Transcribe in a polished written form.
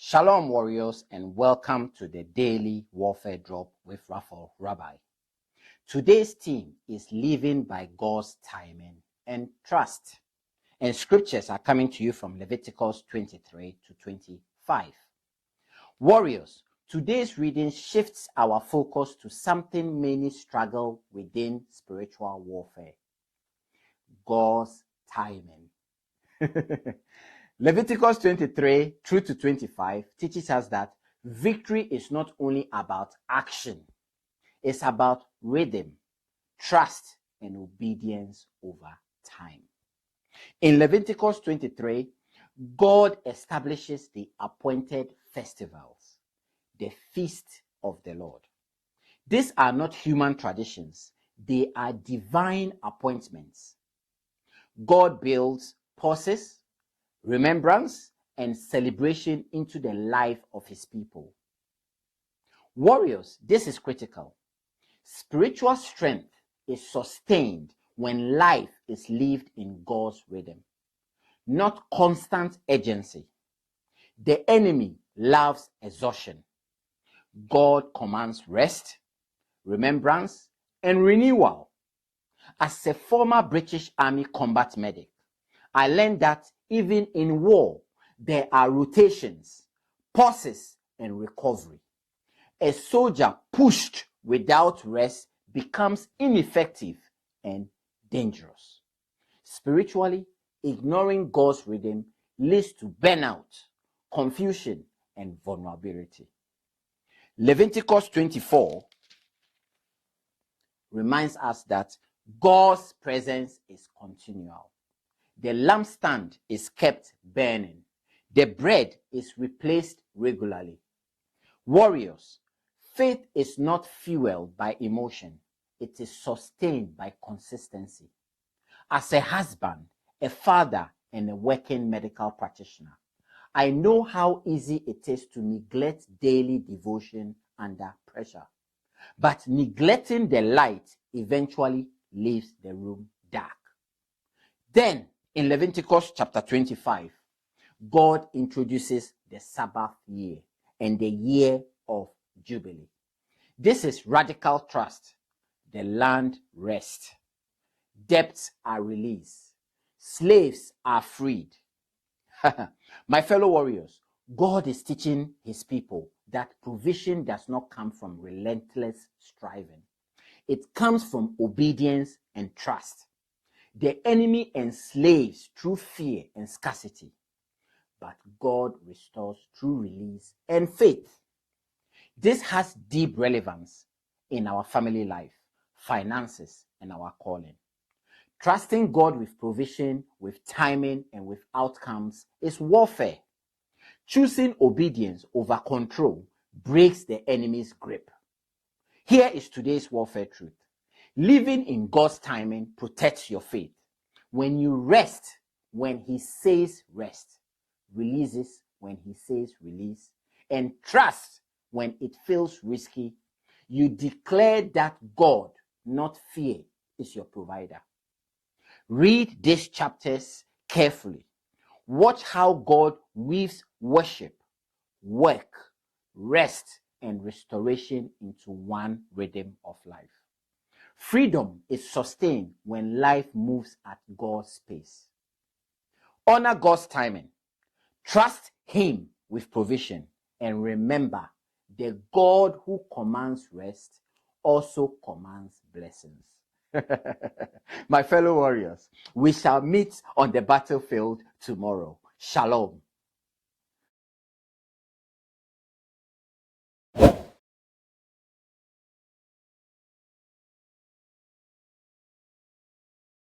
Shalom, warriors, and welcome to the Daily Warfare Drop with Raphael Rabbi. Today's theme is living by God's timing and trust. And scriptures are coming to you from Leviticus 23 to 25. Warriors, today's reading shifts our focus to something many struggle within spiritual warfare: God's timing. Leviticus 23 through to 25 teaches us that victory is not only about action, it's about rhythm, trust, and obedience over time. In Leviticus 23, God establishes the appointed festivals, the feast of the Lord. These are not human traditions, they are divine appointments. God builds pauses, remembrance, and celebration into the life of his people. Warriors, this is critical. Spiritual strength is sustained when life is lived in God's rhythm, not constant urgency. The enemy loves exhaustion. God commands rest, remembrance, and renewal. As a former British Army combat medic, I learned that even in war, there are rotations, pauses, and recovery. A soldier pushed without rest becomes ineffective and dangerous. Spiritually, ignoring God's rhythm leads to burnout, confusion, and vulnerability. Leviticus 24 reminds us that God's presence is continual. The lampstand is kept burning. The bread is replaced regularly. Warriors, faith is not fueled by emotion. It is sustained by consistency. As a husband, a father, and a working medical practitioner, I know how easy it is to neglect daily devotion under pressure. But neglecting the light eventually leaves the room dark. Then, in Leviticus chapter 25, God introduces the Sabbath year and the year of Jubilee. This is radical trust. The land rests. Debts are released. Slaves are freed. My fellow warriors, God is teaching his people that provision does not come from relentless striving. It comes from obedience and trust. The enemy enslaves through fear and scarcity, but God restores through release and faith. This has deep relevance in our family life, finances, and our calling. Trusting God with provision, with timing, and with outcomes is warfare. Choosing obedience over control breaks the enemy's grip. Here is today's warfare truth. Living in God's timing protects your faith. When you rest when he says rest, releases when he says release, and trust when it feels risky, you declare that God, not fear, is your provider. Read these chapters carefully. Watch how God weaves worship, work, rest, and restoration into one rhythm of life. Freedom is sustained when life moves at God's pace. Honor God's timing. Trust him with provision. And remember, the God who commands rest also commands blessings. My fellow warriors, we shall meet on the battlefield tomorrow. Shalom.